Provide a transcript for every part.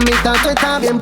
mamita, tú estás bien.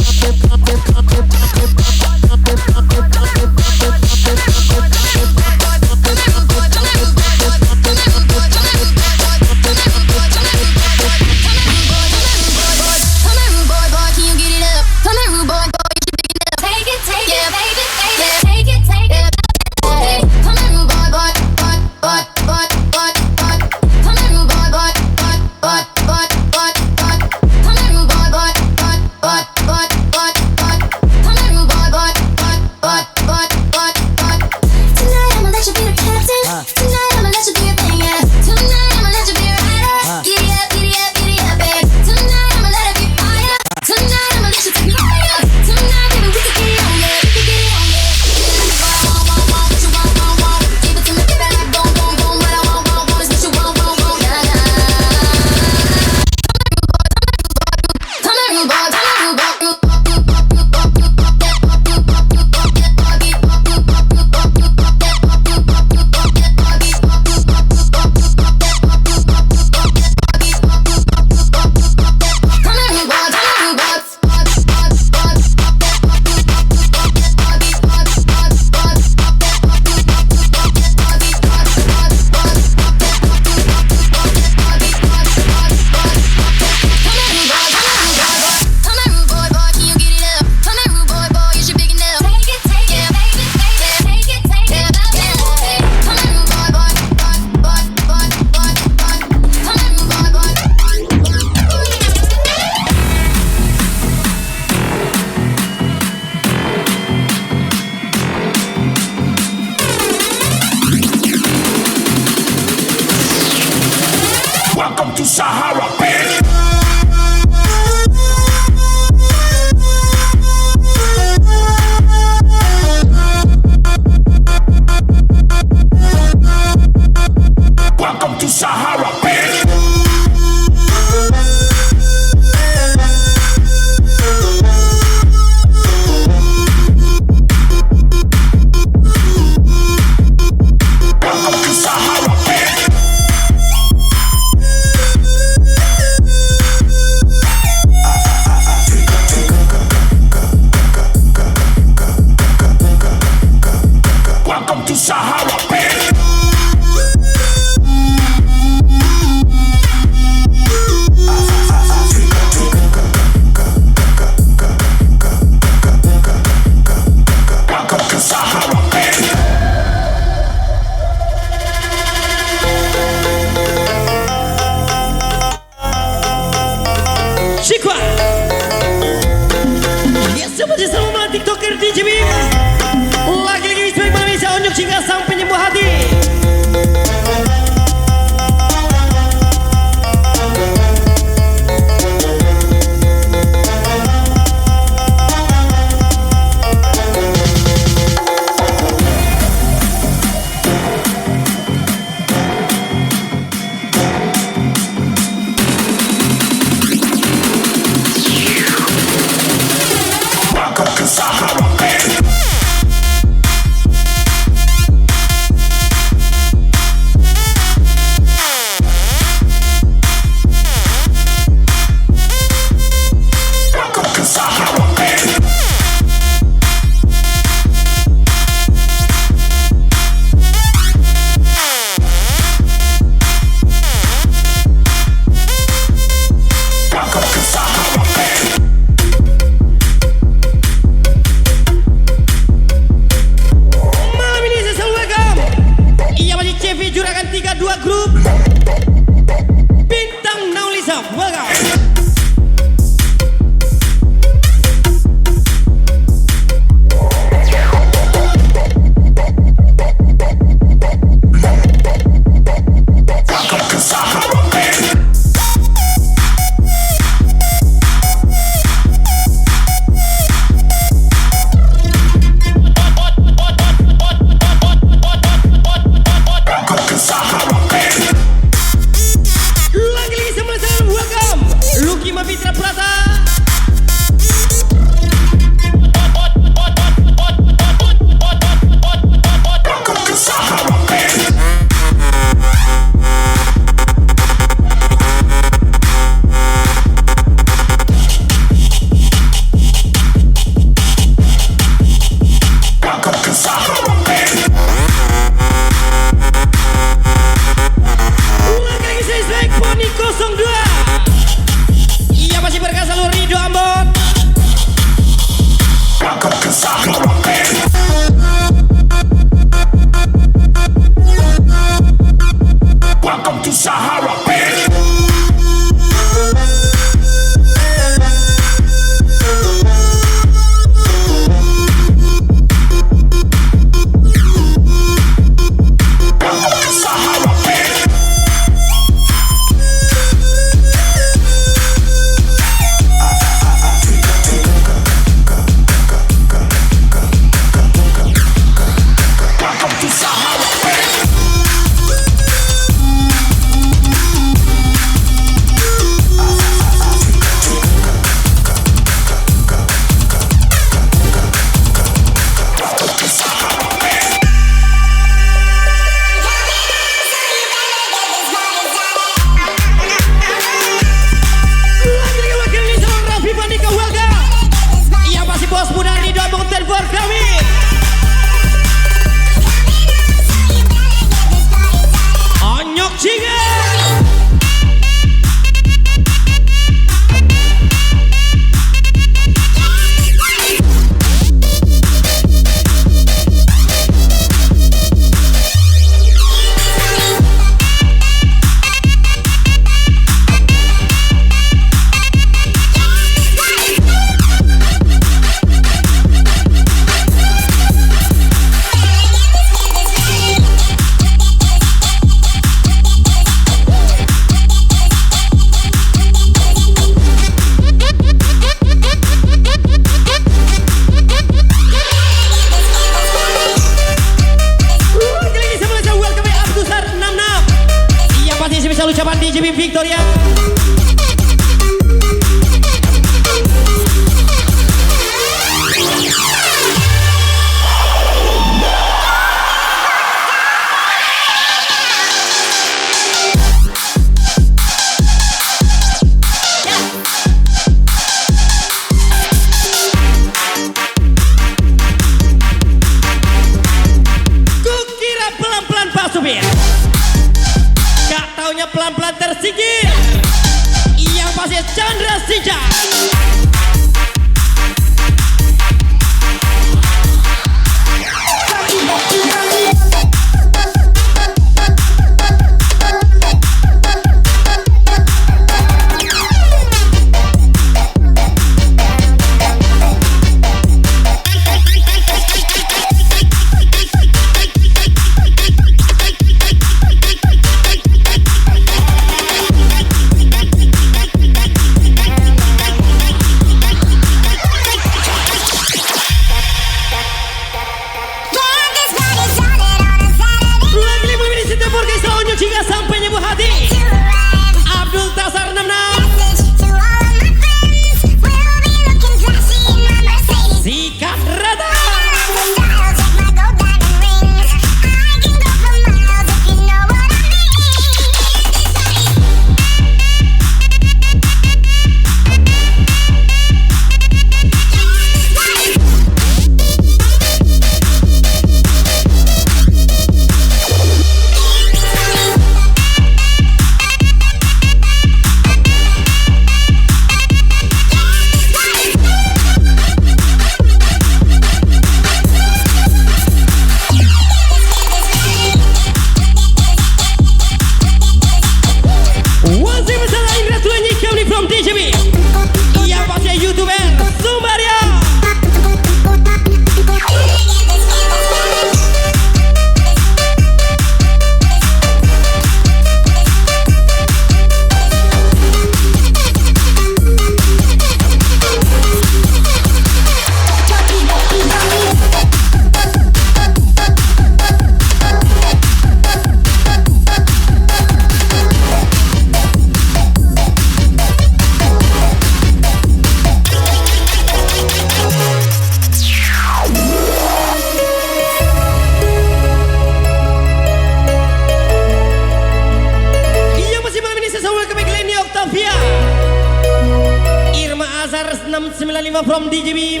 695 from DJB.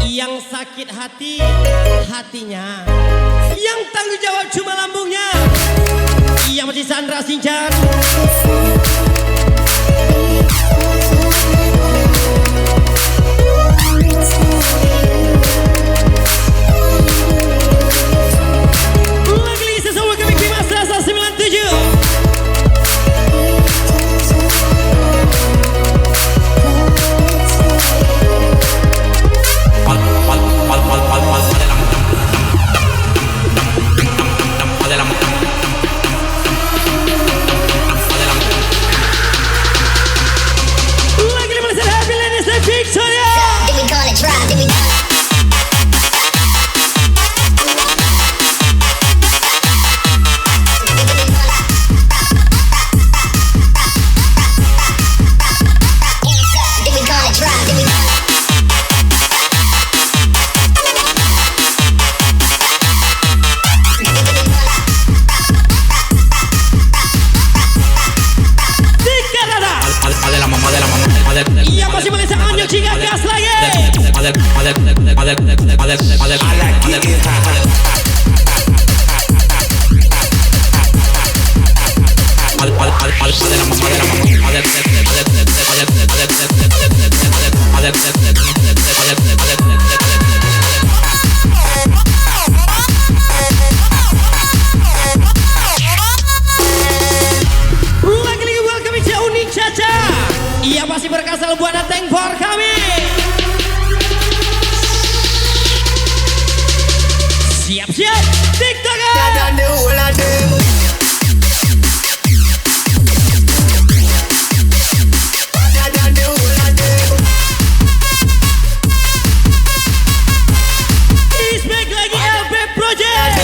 Yang sakit hati, hatinya. Yang tanggung jawab cuma lambungnya. Iya masih Sandra Sincan. Lagi sesama kami Kimas Rasa 97. Iya masih Malaysia Anjok Ciga gas lagi. Lagi welcome to Unik Caca. Iya masih berkasal buat thank for kami. Siap-siap TikToker. Is back lagi LB Project.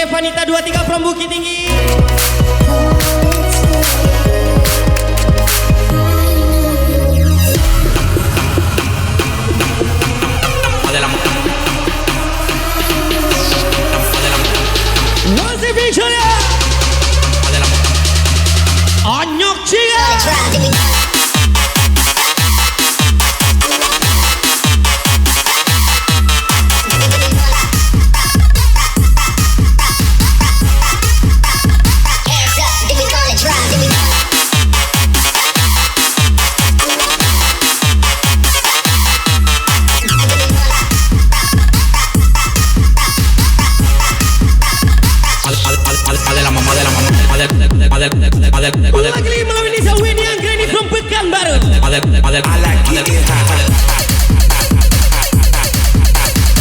Vanita 23 from Bukit Tinggi. Masih Victoria. Anyok Ciga. Lagi malam ini saya Winnie yang Granny from Pekanbaru.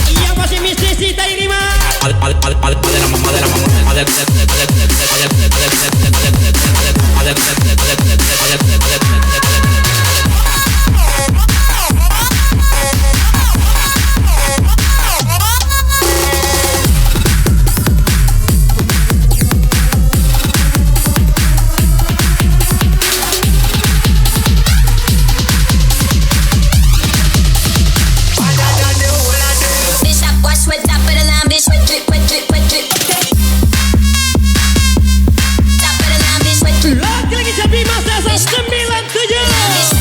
Iya masih Miss Desi Tairima. Lagi Sabi Mas Rasa 97.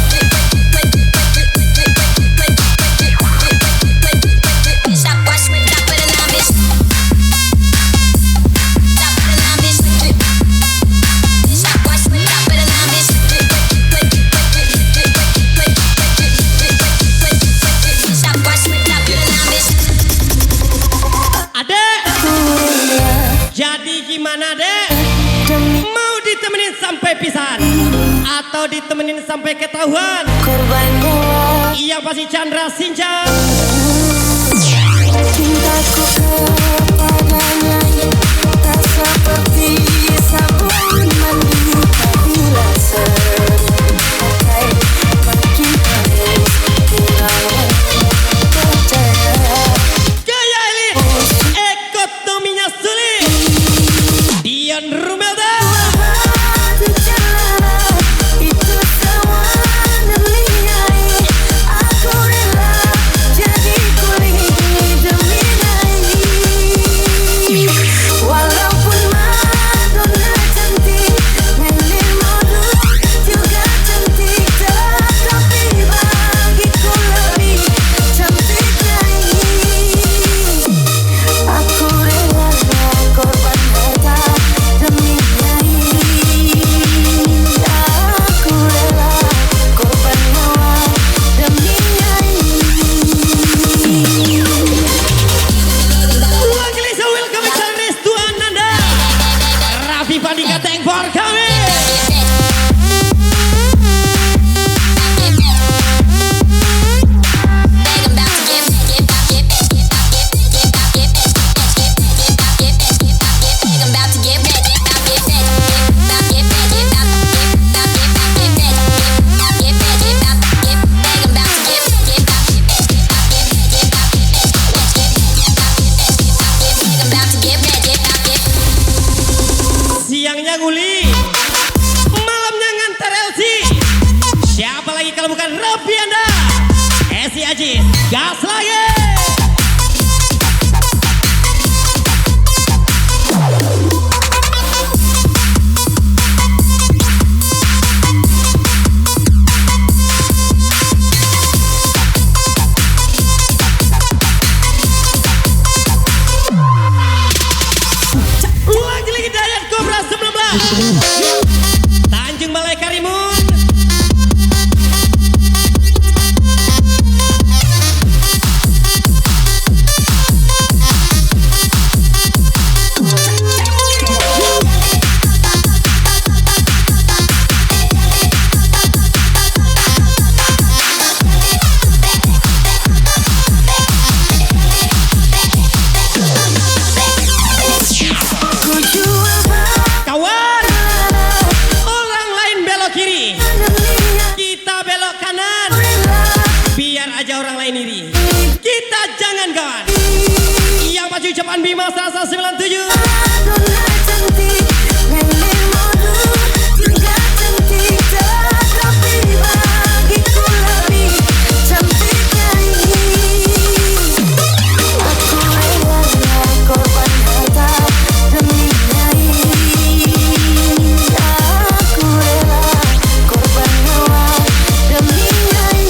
sampai pisan atau ditemenin sampai ketahuan. Korban gua Iya pasti Chandra Sinjang. Cintaku kepadanya tak seperti sabun mandi bila sering pakai makin halus kurang percaya. Gaya elit ekonominya sulit. Dion Rumelda. Itu semua demi nyai. Aku rela jadi kulit demi nyai. Walaupun Madonna cantik, Marilyn Monroe juga cantik, tetapi bagiku lebih cantik nyai. Aku rela korban harta demi nyai. Aku rela korban nyawa demi nyai. Wakili welcome to Restu Ananda. Raffi Pandika thank for coming. Siangnya nguli, malamnya ngantar LC. Siapa lagi kalau bukan Raffi Anda? Esi Ajis, gas lagi. Wakil Hidayat Kobra 19 Tanjung Balai Karimun. Ku jual Kawan, orang lain belok kiri, demi kita belok kanan. Biar aja orang lain iri, kita jangan kawan. Yang maju ucapan Bima Sasa 97. Madonna cantik, Marilyn Monroe juga cantik, tetapi bagiku lebih cantik nyai. Aku rela korban harta demi nyai. Aku rela korban nyawa demi nyai.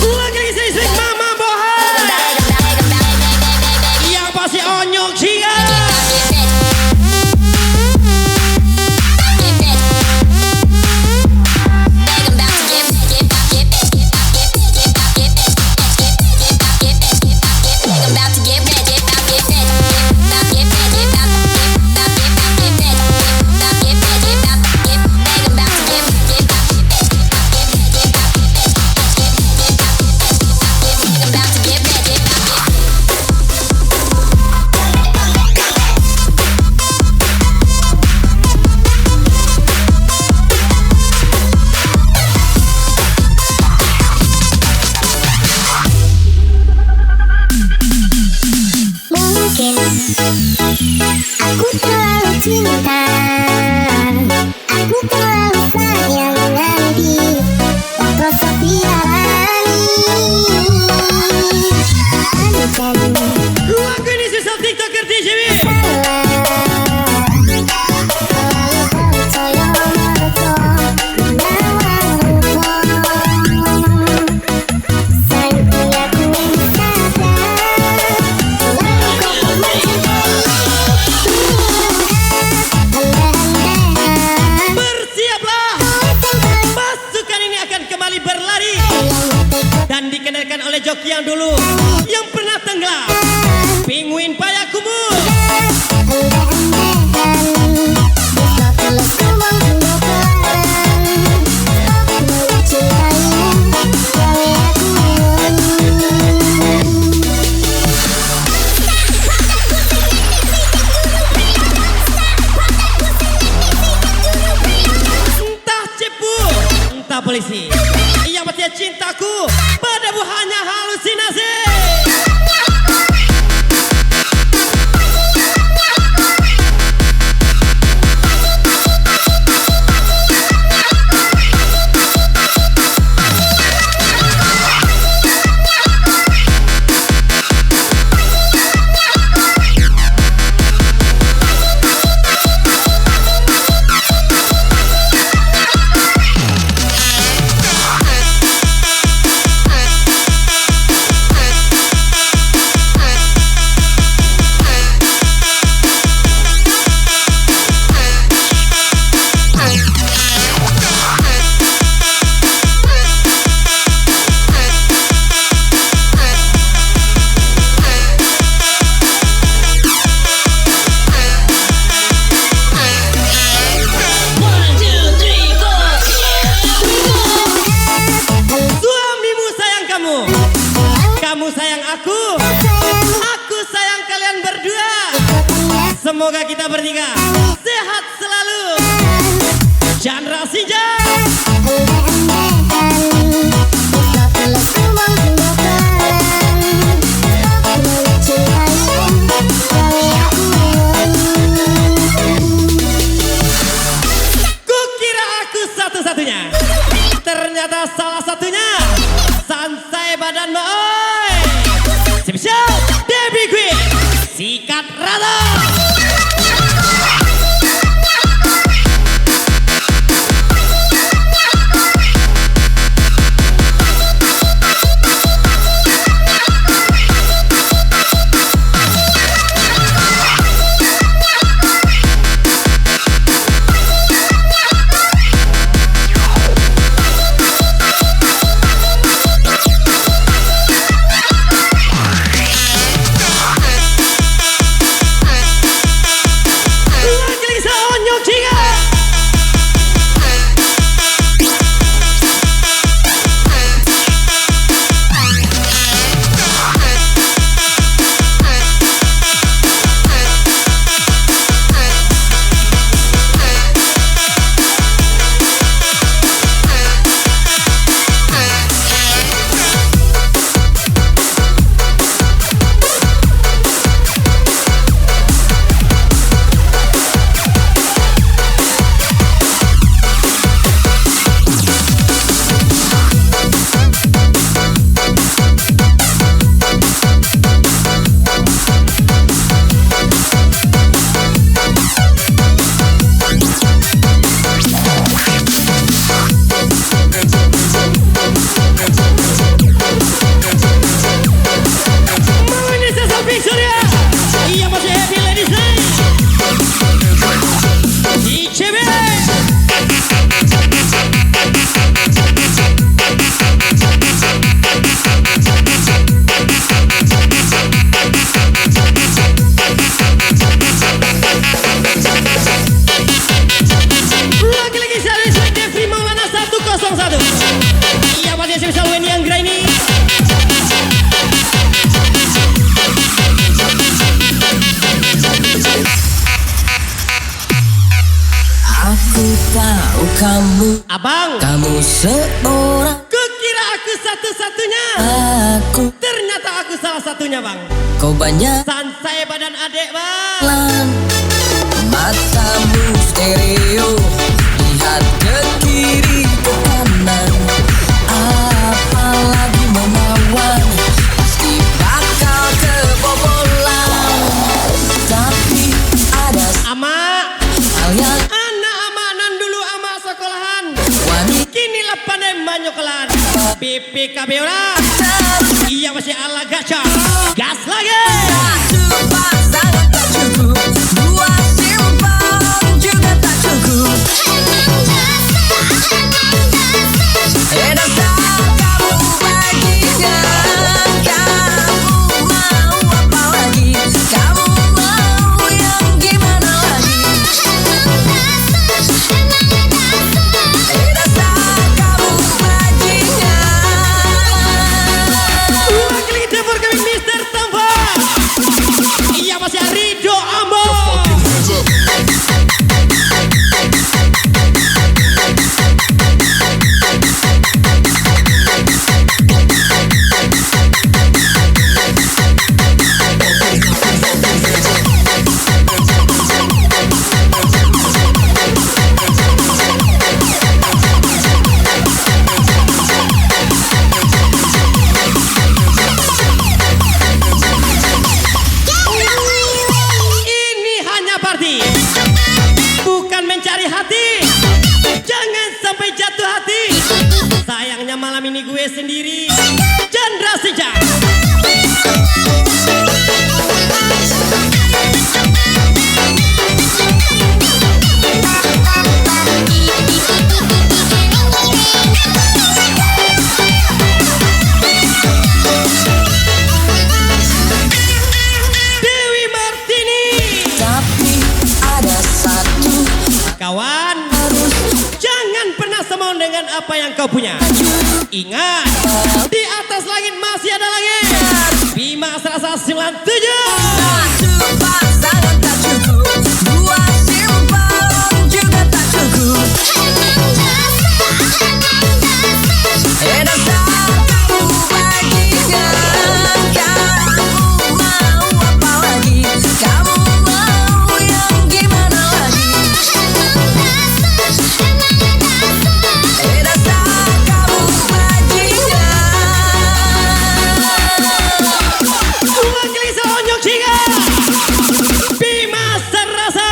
Lagi sisik Mama Bohan. Yang pasti onyok sia. Mungkin aku terlalu cinta, aku terlalu sayang Nandi, rasa piarani. Bukan Lagu ini susah TikToker TJW. terlalu percaya mereka menawan rupa. Sayang aku ingin sadar, lalu kau pun Bersiaplah, pasukan ini akan kembali berlari dan dikendalikan oleh joki yang dulu yang pernah tenggelam. Penguin Payakumbuh. Bisa telah sumang lagi. Yang pasti cintaku padamu hanya halusinasi. Kamu sayang aku sayang kalian berdua. Semoga kita bertiga sehat selalu. Chandra Sinja. Kukira aku satu-satunya, ternyata salah satunya Sansai Badan Maoi. Spesial Debbie Queen Sikat Rata. Abang, kamu seorang. kukira aku satu-satunya. Aku, ternyata aku salah satunya, bang. kau banyak Sansai Badan adik, bang. lan. Matamu stereo, lihat ke kiri ke kanan. Apalagi menawan, pasti bakal kebobolan. Tapi ada Ama, hal yang anak amanan dulu ama sekolahan. wanita Kinilah pandai manyokelan. BPKB orang. Iya masih ala gacha. Gas lagi. satu pasangan tak cukup, dua simpang juga tak cukup. Dasar kamu baginya, kamu mau apa lagi? Kamu mau yang gimana lagi? Dasar kamu baginya. Wakil dapur kami Mr. Tampa. Iya malam ini gue sendiri, Chandra Sejak. Dewi Martini. Tapi ada satu Kawan, jangan pernah sombong dengan apa yang kau punya. Ingat, di atas langit masih ada langit. Bima Serasa 97. satu pasangan tak cukup, dua simpan juga tak cukup. Dan kamu baginya, kamu mau apa lagi? Kamu mau yang gimana lagi? Dan kamu baginya. Dua gelisah onyok singa. Bima Serasa.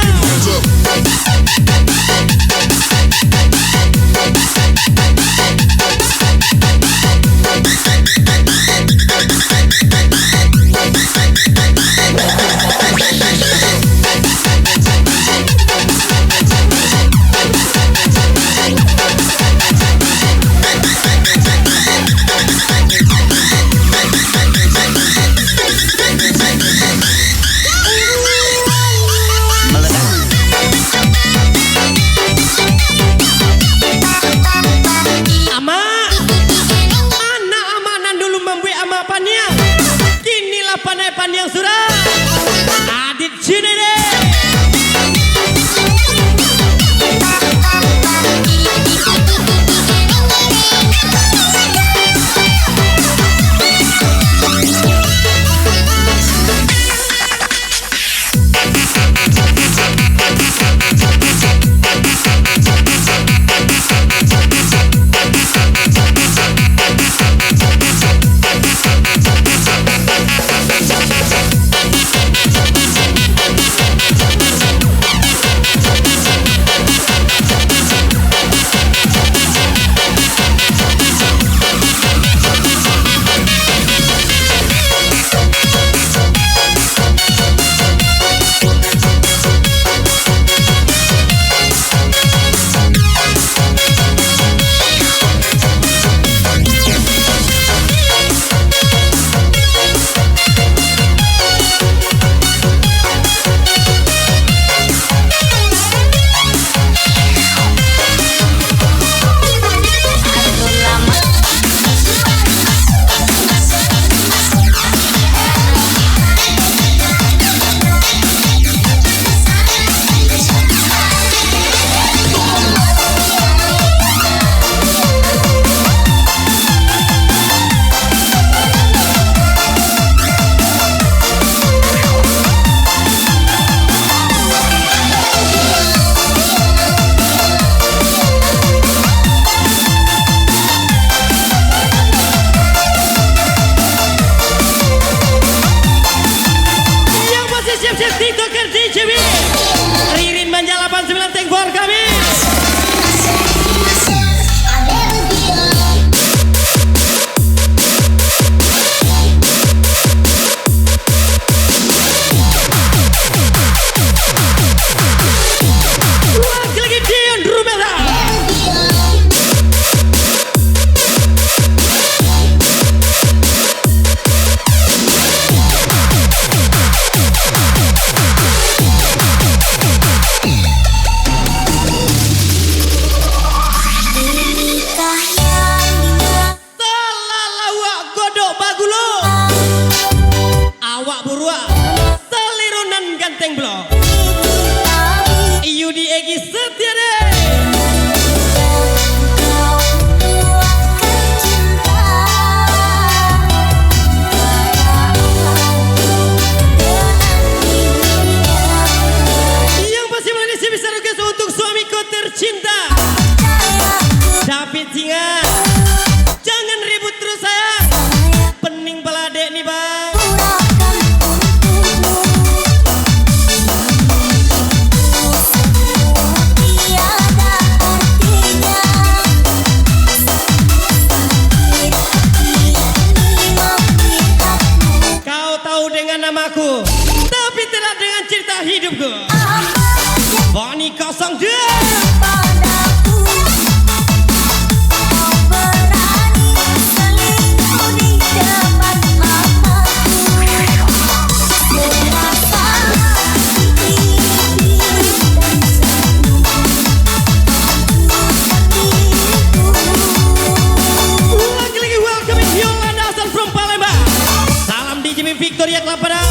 Ama, anak amanan dulu membuat ama paniang. Kinilah pandai paniang surah. Adit sini deh. namaku, tapi tidak dengan cerita hidupku. Bani 02. Padaku kau berani selingkuh di depan mataku. Berasa pipi dan senyum. Lagi-lagi welcoming Yolanda Hasan from Palembang. Salam di Jimmy Victoria Club Padang.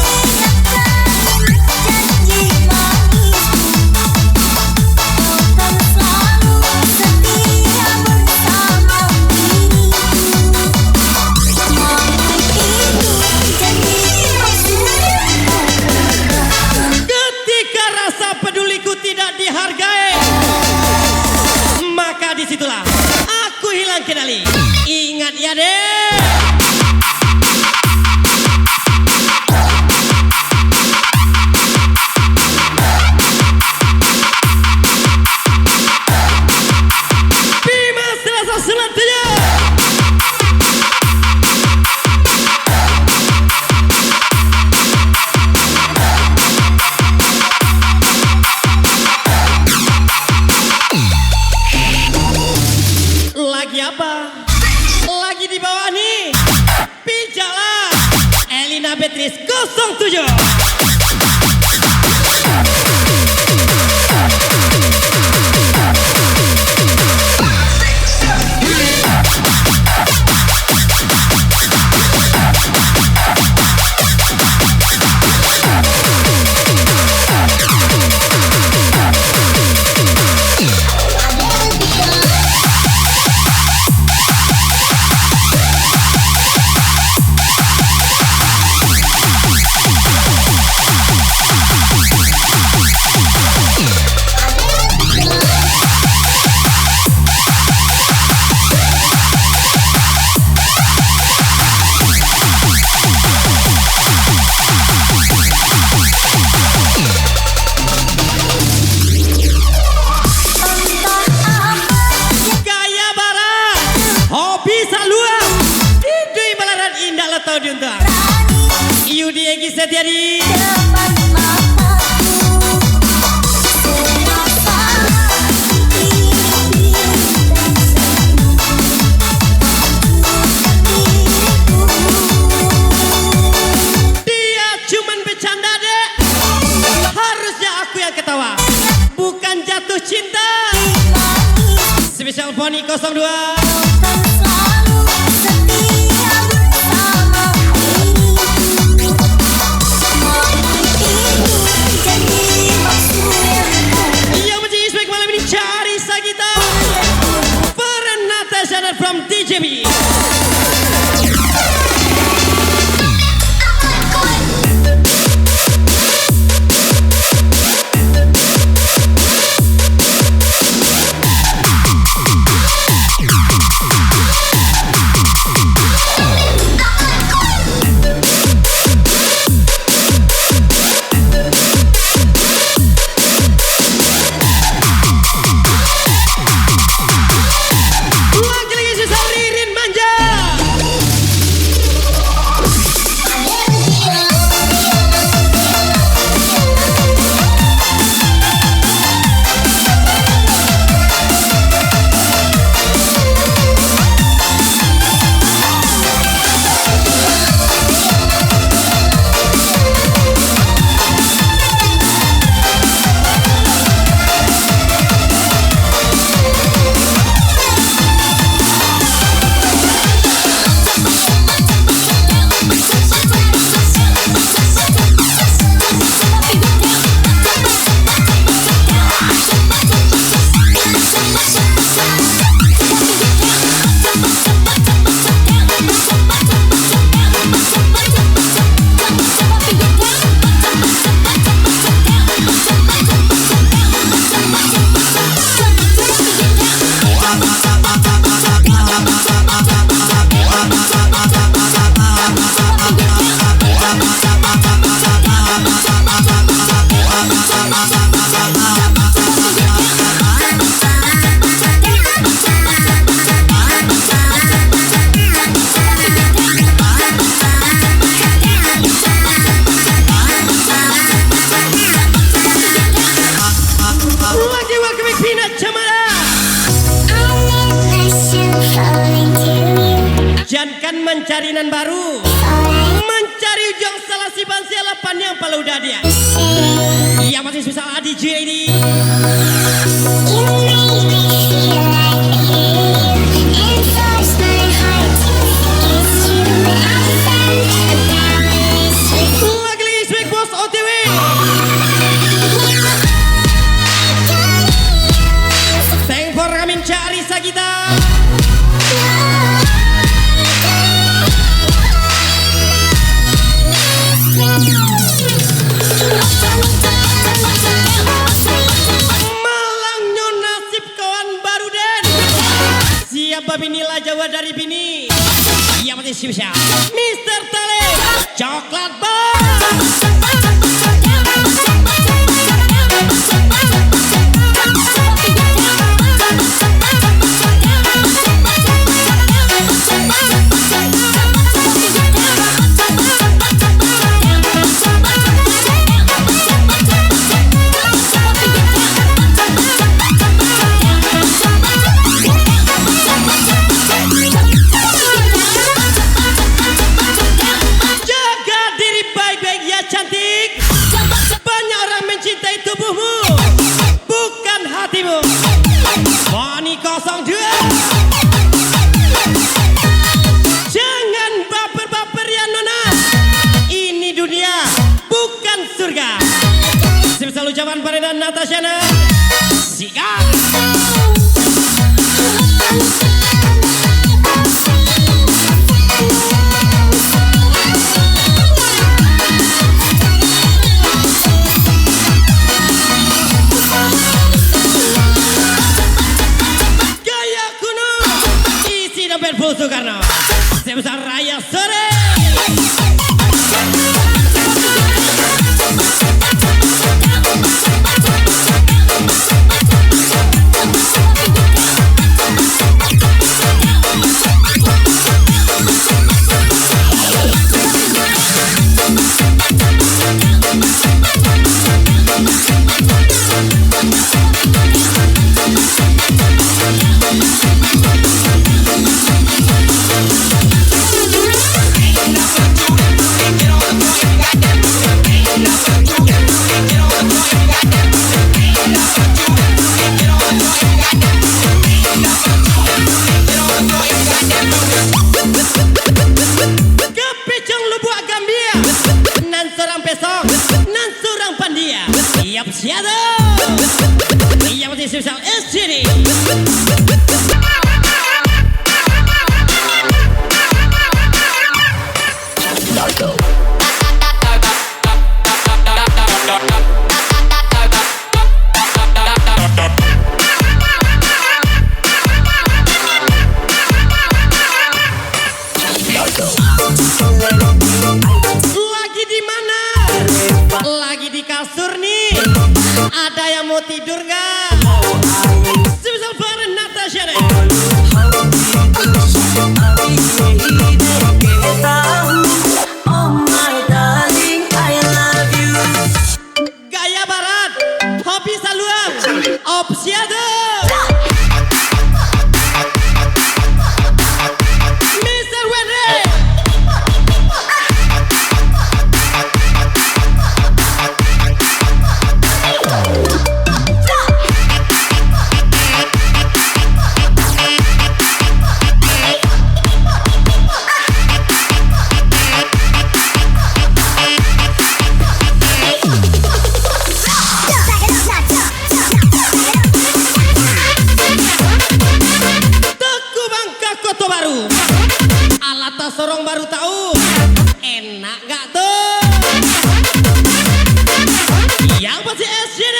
Janji manisku kau kan selalu setia bersama diriku. Namun itu janji Ketika rasa peduliku tidak dihargai, maka disitulah aku hilang kendali. Ingat ya deh. Bima Selasa selanjutnya. Lagi apa? Lagi di bawah nih. Pijalah Elina Beatrice 07. Gaya barat, hobi saluang, idui balaran indah letau diuntar. Yudi Egi Setiadi. depan mataku. Berasa pipi dan senyum. Dia cuman bercanda dek. Harusnya aku yang ketawa, bukan jatuh cinta. Spesial Poni 02. Kau kan selalu setia bersama diriku. Namun itu janji maksudku. Yang menjadi spek malam ini cari Sagita Perenata Syarat from DJB. Jangan mencari nan baru, mencari ujung salah si sialapan yang paling udah dia. Ia masih susah DJ ini. Lagi Swag Boss OTW. Thank for kami cari kita. Malangnya nasib kawan baru Den. Siapa binilah Jawa dari bini. Ia masih susah. Mr. Tale Coklat Bar. Ucapan pada Natasha Sikat. Gaya kuno isi dompet full Soekarno. Sebesar raya sore. Siapa? Ia masih susah SCD. Lagi di mana? Lagi di kasur nih. Ada yang mau tidur nggak? Sebesar bareng Natasha deh. Gaya barat, hobi saluang, opsiado. Mr. Wendy. Sorong baru tahu enak gak tuh? Yang pasti SCD.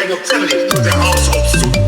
negativity, but they're also super.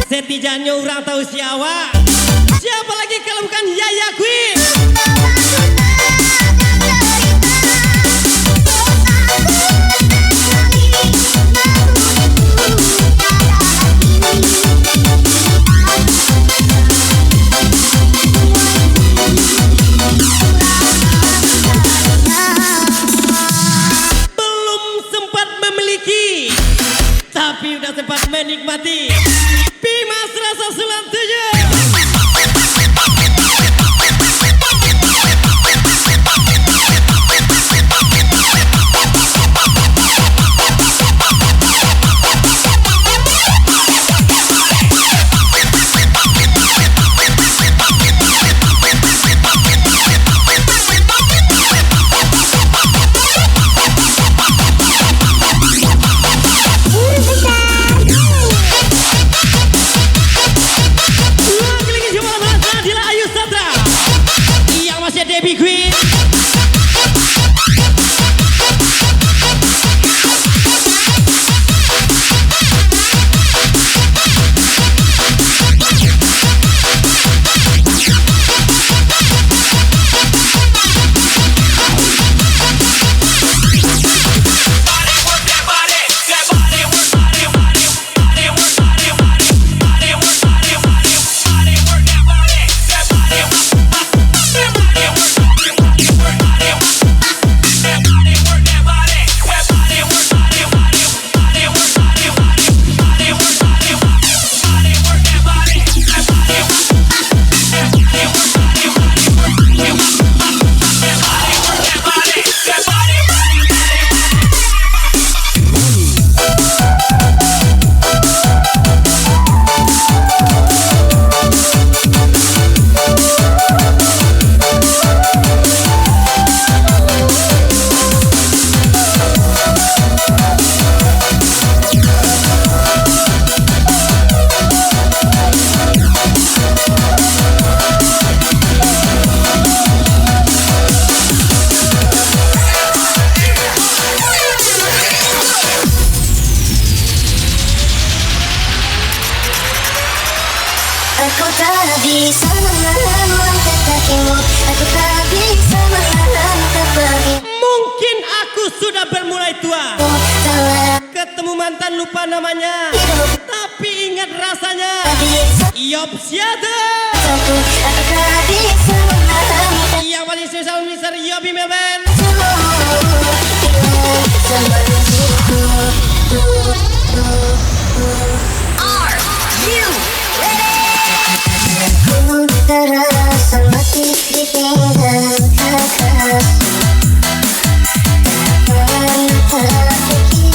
Setidaknya orang tahu siapa. Siapa lagi kalau bukan Yaya Queen. Belum sempat memiliki, tapi udah sempat menikmati. Bima Serasa 97. bisa menahan langkah kakimu. Aku tak bisa menahan kepalanya. Mungkin aku sudah bermulai tua, Telah ketemu mantan lupa namanya, hidup tapi ingat rasanya. tak bisa Yop siada. aku tak bisa menahan Yang paling spesial Mr. Yobi Melben. sama diriku. Are you ready? Aku terasa mati ditinggal kakak. Tak pernah terpikir ini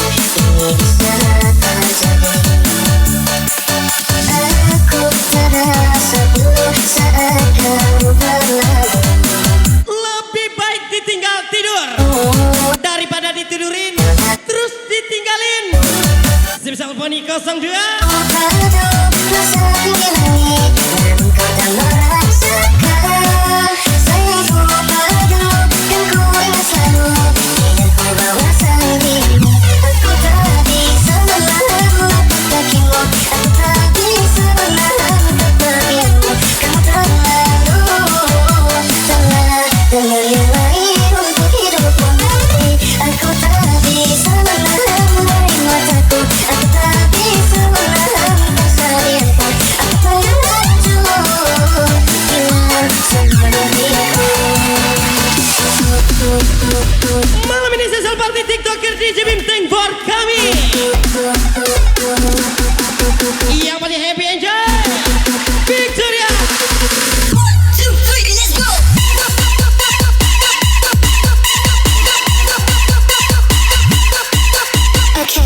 bisa terjadi. Aku terasa dulu saat kamu berlalu. Lebih baik ditinggal tidur daripada ditidurin terus ditinggalin. Spesial Poni 02. Padu rasa tinggi langit, namun kau tak merasakan. Sayangku padu dan ku ingat selalu, ingin ku bawa sendiri. Aku tak bisa menahan langkah kakimu. Aku tak bisa menahan kepalanya. Kamu telah dengan yang lain untuk hidupku nanti. Aku tak bisa menahan dari mataku. Aku tak bisa menahan kesedihanku. Aku terlanjur hilang sama diriku. Malam ini spesial party TikToker DJ Bimteng for kami. Yang paling happy enjoy Victoria. 1, 2, 3, let's go. Okay.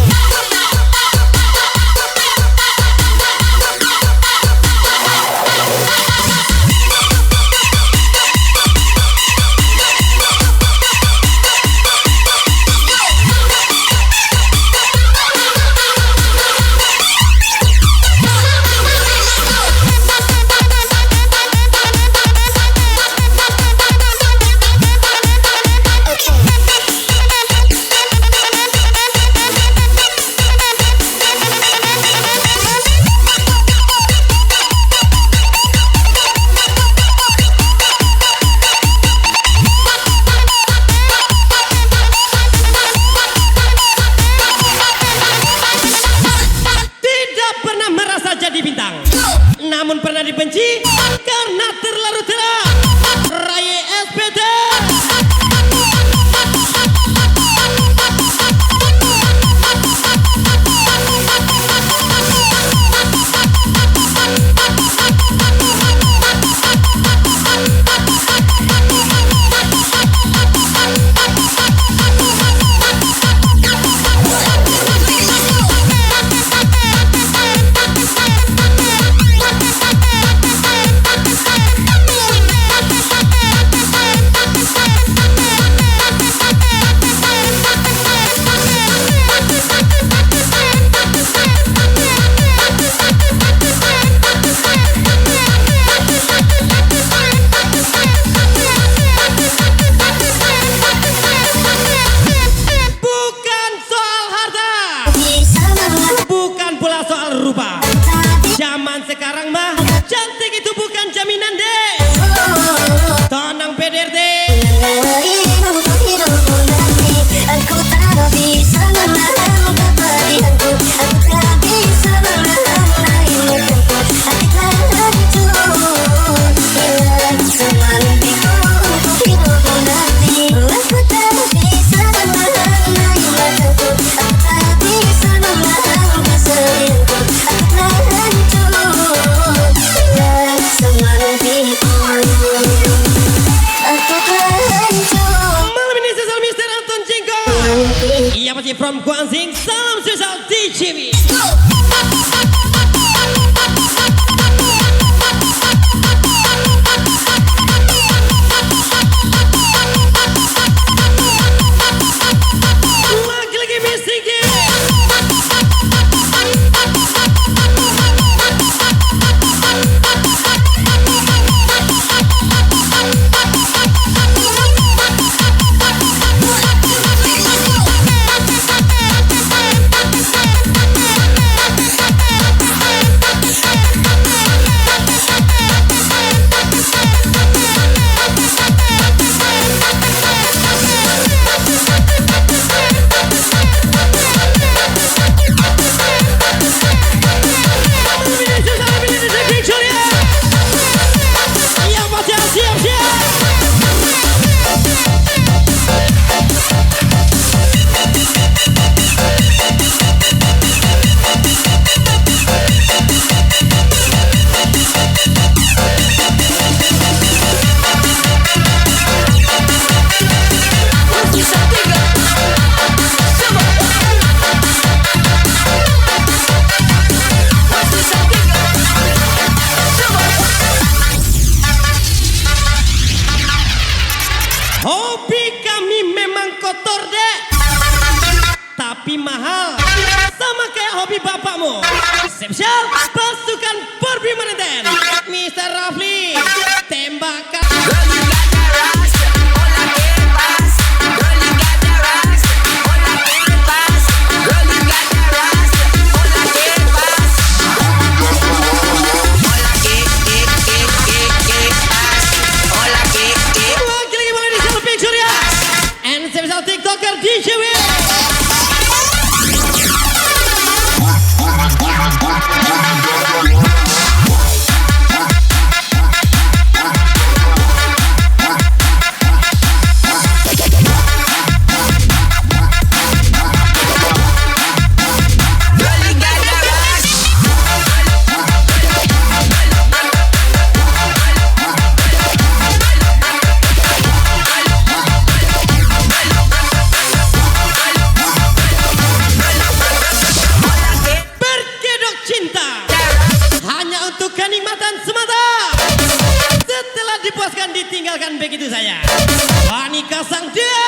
Tidak pernah merasa jadi bintang, namun pernah dibenci karena terlalu terang. Raya SPT. Bukan soal harta, Bisa menahan bukan pula soal rupa. tapi Zaman sekarang mah cantik itu bukan jaminan deh. Tonang PDRT. untuk hidupku nanti. Aku tak bisa menahan kepedihanku. Aku tak bisa menahan air mataku. Hati terlanjur hilang sama mimpiku untuk hidupku nanti. Aku tak bisa menahan air mataku. Aku tak bisa menahan kesedihanku. Aku terlanjur hilang sama mimpiku. Aku terlanjur Malam ini spesial Mr. Anton Jingko. Iya pasti from Guangxing. Salam spesial DJB. Lagi-lagi musiknya. sama kayak hobi bapakmu. Spesial pasukan Barbie Maniten, Mr. Rafli, tembakan. Girl, you got that rasta, hola que pasa. Girl, you got that rasta, hola que pasa. Girl, you got that rasta, hola que pasa. Hola que pasa. Hola que Wakili boleh di satu picture ya. And spesial TikToker DJ Will. Berkedok cinta hanya untuk kenikmatan semata. Setelah dipuaskan ditinggalkan begitu saja. Wanita sang dia.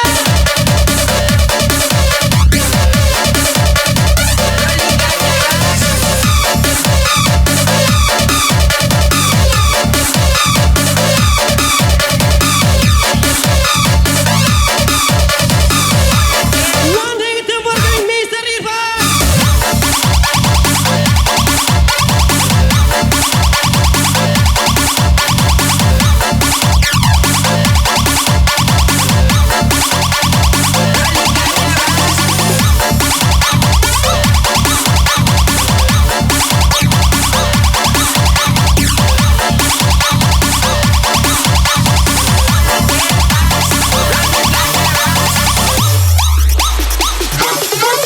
One day itu mungkin Mr. Irfan.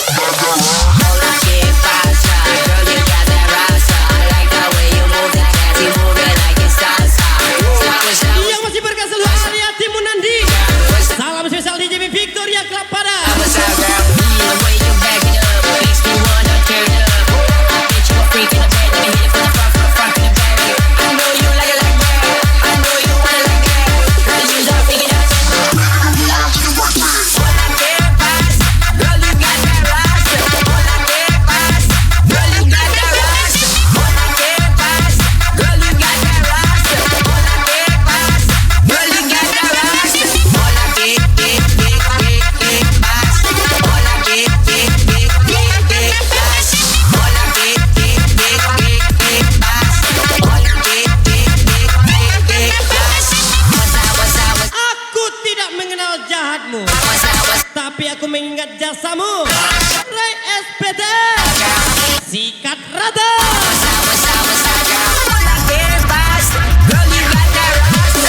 hola que pasa. Girl, you got that rasta. I like the way you move that ass, you move it like it's salsa. Yang masih berkasih Arya Timunandi. Salam spesial DJ Victoria Club pada. What's up, girl? The way you back it up makes me wanna turn up. I bet you a freak in the bed. Let me hit it from the front to the back. I know you like it like that. I know you wanna like that. Girl, you start freaking out. Hola que pasa. Girl, you got that rasta. Hola que pasa. Girl, you got that rasta. Hola que pasa. Girl, you got that rasta. Hola que pasa. Girl, you got that rasta. Hola que pasa. Hola que pasa. Hola que pasa. Hola que pasa. What's up? Aku tidak mengenal jahatmu, tapi aku mengingat jasamu. Ray SPT, sikat rata. Hola que pasa. Girl, you got that rasta.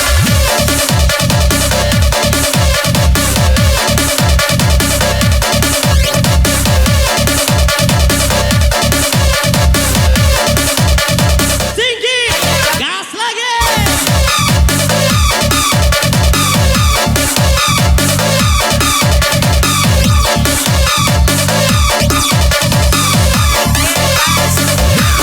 Tinggi, gas lagi. Hola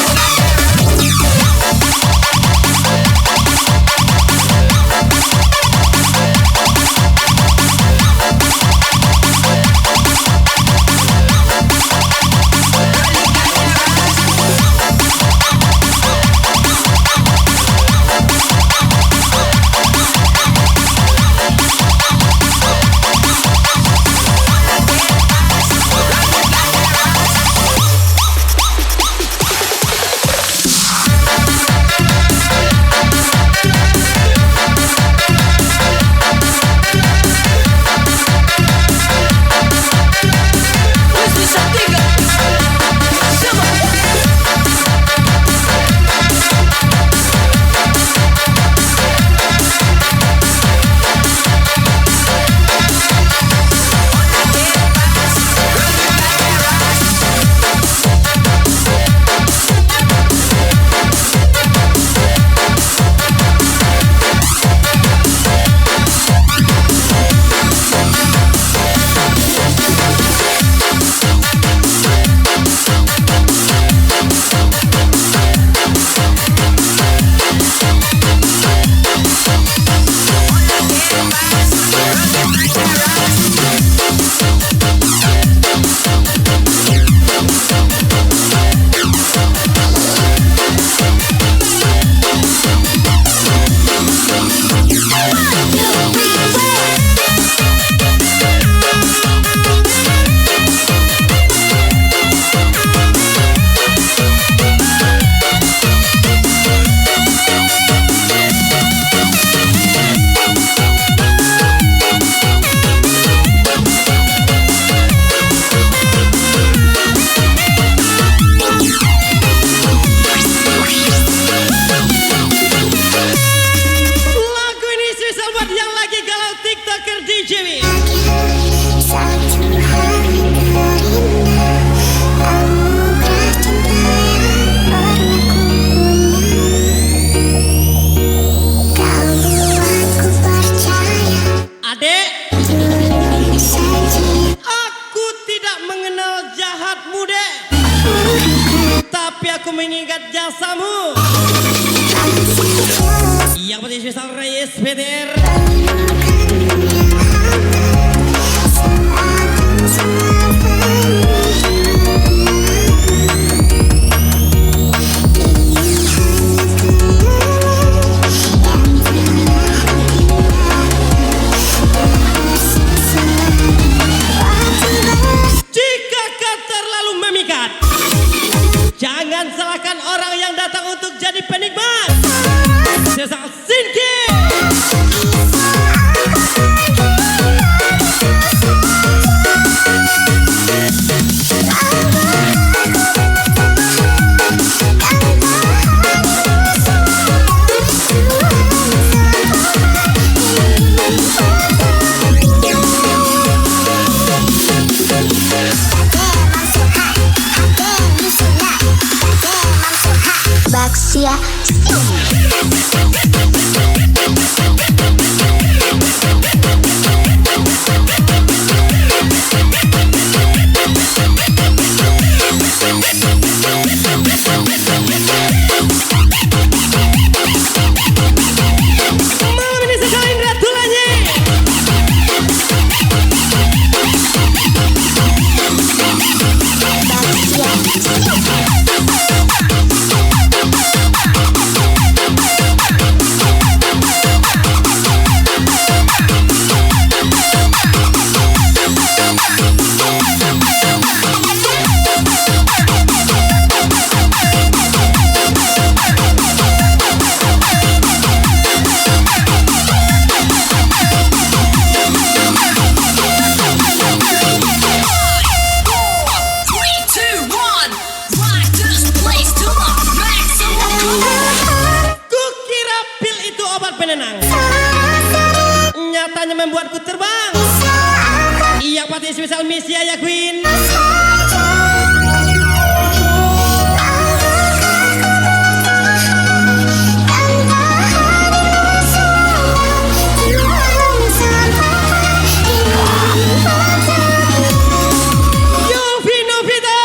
tapi aku mengingat jasamu. Yang penting spesial Reyes PDR. Jika kau terlalu memikat, jangan salahkan orang yang datang untuk jadi penikmat. Sesal Sinki. Baksia. Malam ini sekali gratulasi. Kukira pil itu obat penenang, nyatanya membuatku terbang. Iya pati spesial misi ya Queen. Yofi Novita.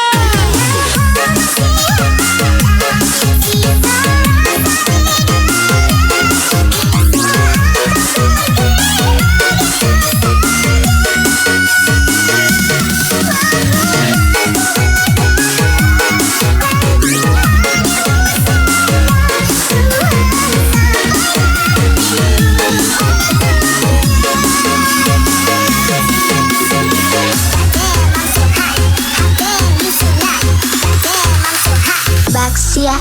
Baksia.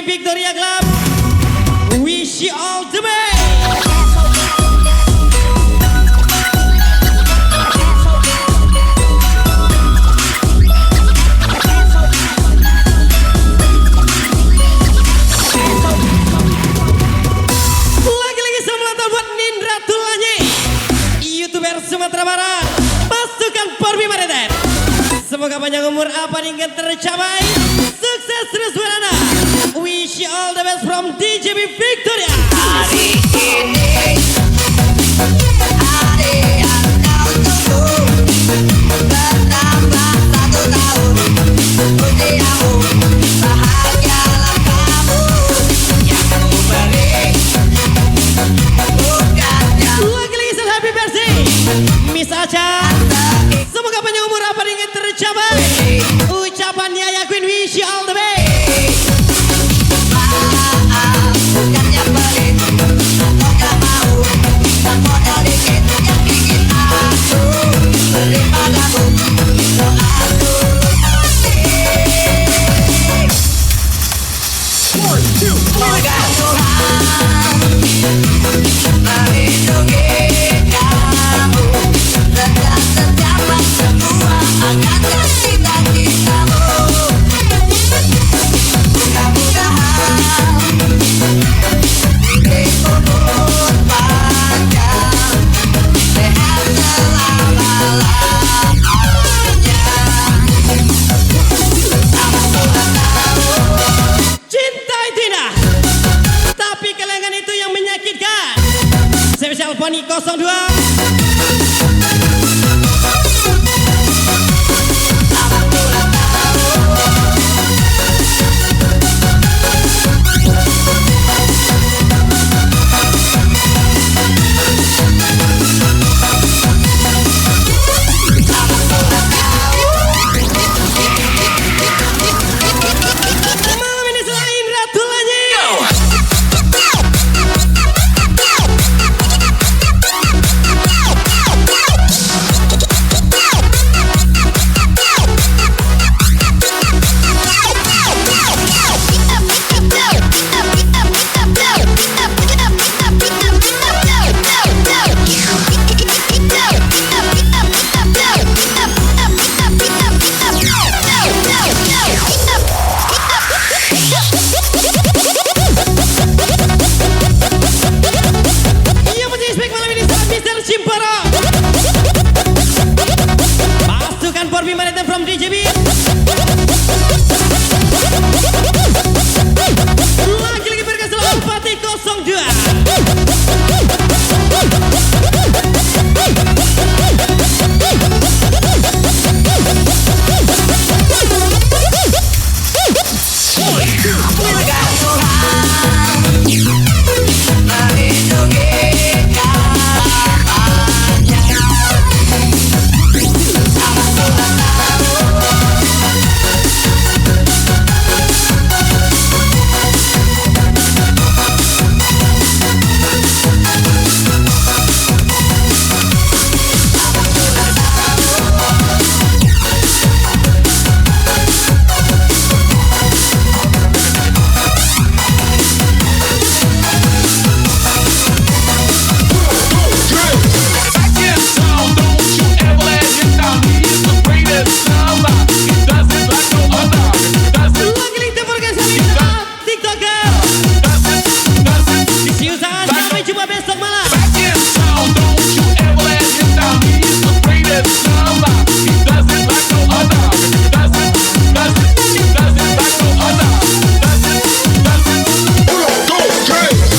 DJB Victoria Club. Wish you all the best. Lagi-lagi selamat datang buat Nindra Tulanye, YouTuber Sumatera Barat, pasukan Porbi Mareten. Semoga panjang umur apa ingin tercapai, sukses terus buat Anda. Wish you all the best from DJB Victoria. Hari ini hari yang kau tunggu, bertambah 1 tahun usiamu, bahagialah kamu yang ku beri, bukannya Lagi-lagi selamat happy birthday Miss Aca. Semoga panjang umur apa ingin tercapai. Ucapan Yaya Queen, wish you all the best. maaf, bukannya pelit atau gak mau, dan modal dikit yang bikin aku beri padamu doa tulus hati. Semoga Tuhan melindungi kamu dan tercapai semua angan cita-citamu. Mudah-mudahan hidup umur panjang, sehat selama-lamanya. Selamat ulang tahun. Cinta itu indah, tapi kelengan itu yang menyakitkan. Spesial Poni 02. Selamat ulang tahun. Malam ini selain Ratu Lanyi, yang menjadi spek malam ini saat Mr. Cimporo, pasukan Porbi Mariten from DJB. Lagi-lagi berkasih Alpati 02. Semoga Tuhan melindungi kawannya. Selamat ulang tahun. Back in town, don't you ever let him down. He's the greatest number. He does it like no other. Does it, Lagi-lagi terorganisasi TikToker. does it, does it. See you saat sampai jumpa besok malam. Back in town, don't you ever let him down. He's the greatest number. He does it like no other. Does it, does it. He does it like no other. Does it, does it. 1, 2, 3.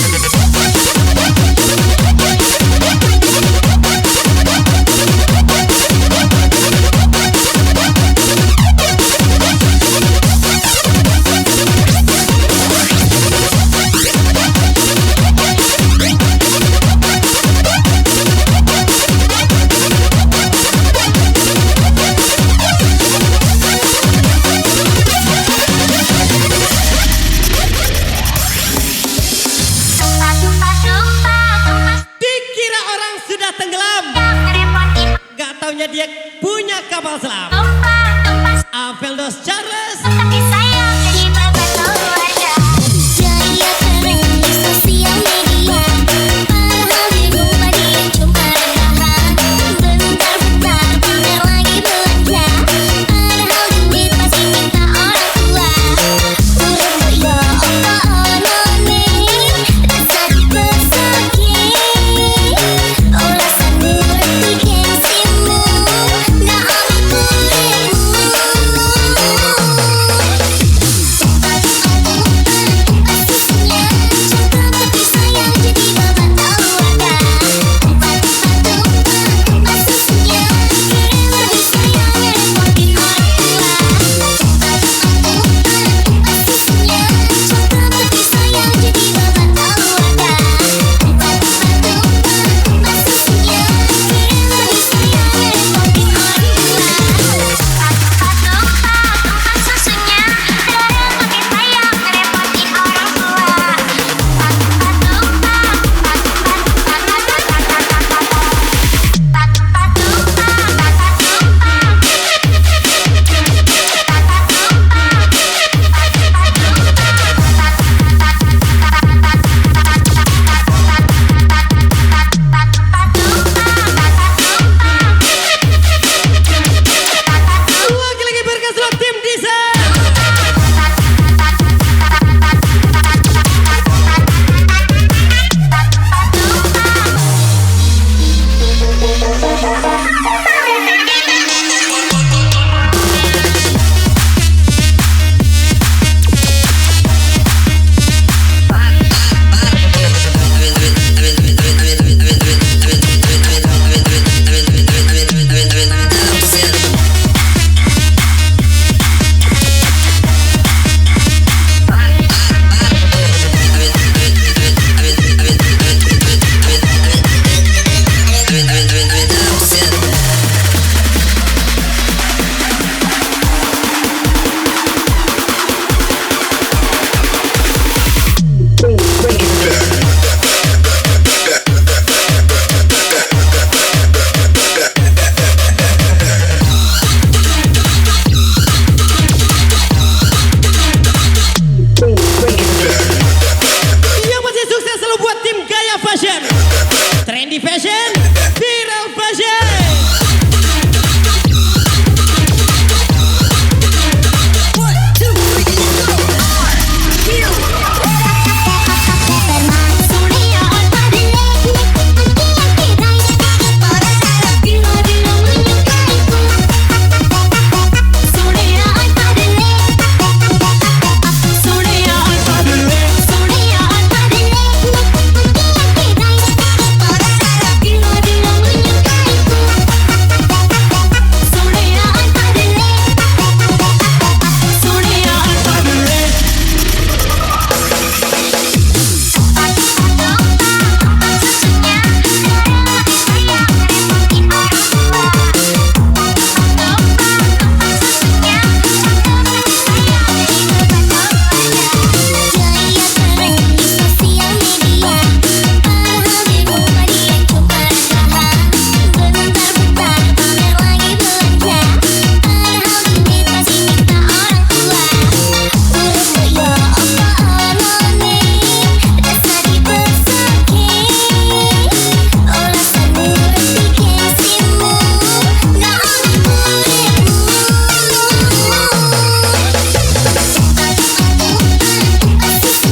Dikira orang sudah tenggelam, gak taunya dia punya kapal selam. Aveldos Charles. Tapi sayang jadi beban keluarga. Yang masih sukses selalu buat tim Gaya Fashion, Trendy Fashion, Viral Fashion.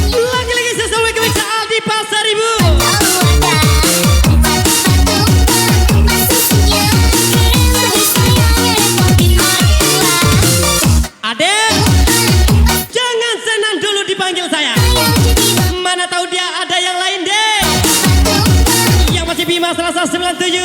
Lagi-lagi saya selalu kebiasa Aldi Pasar Ibu. Adek, jangan senang dulu dipanggil saya. Mana tahu dia ada yang lain deh. Yang masih Bima Selasa 97.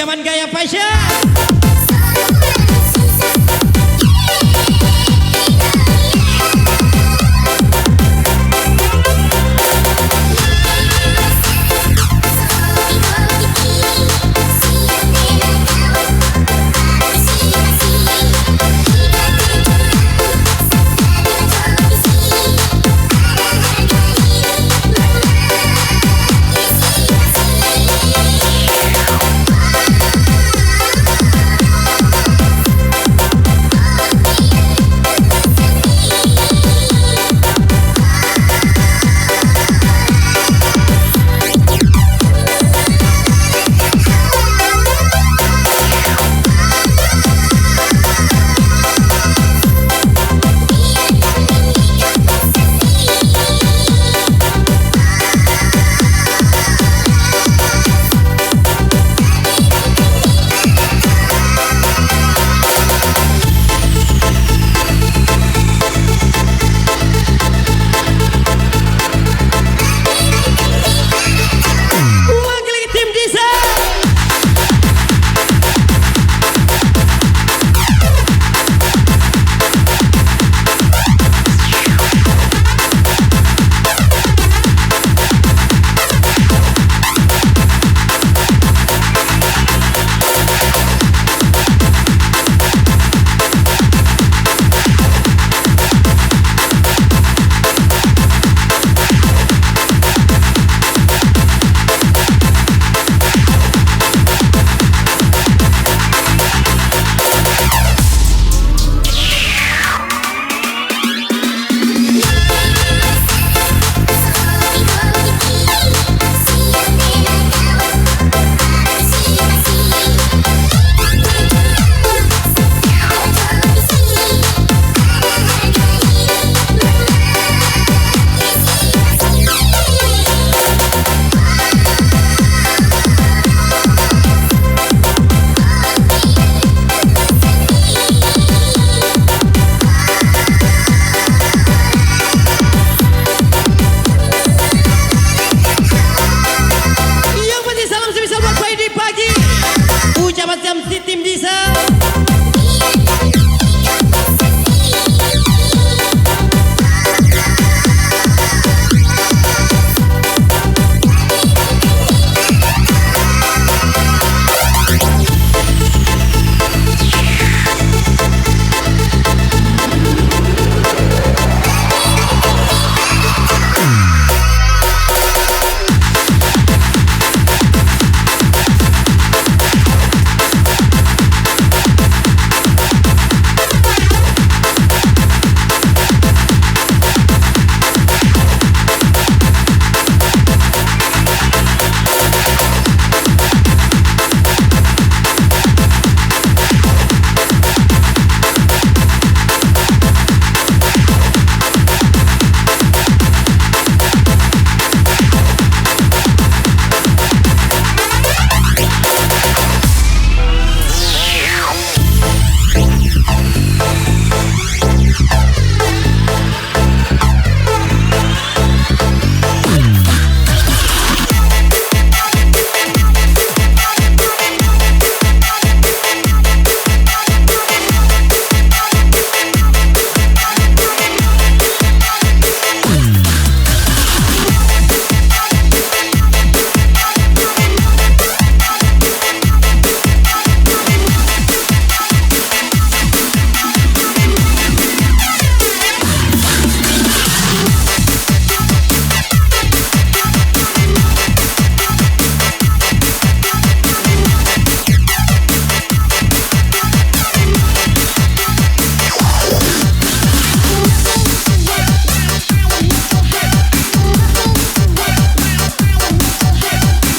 zaman gaya fashion. Ucapan Jam City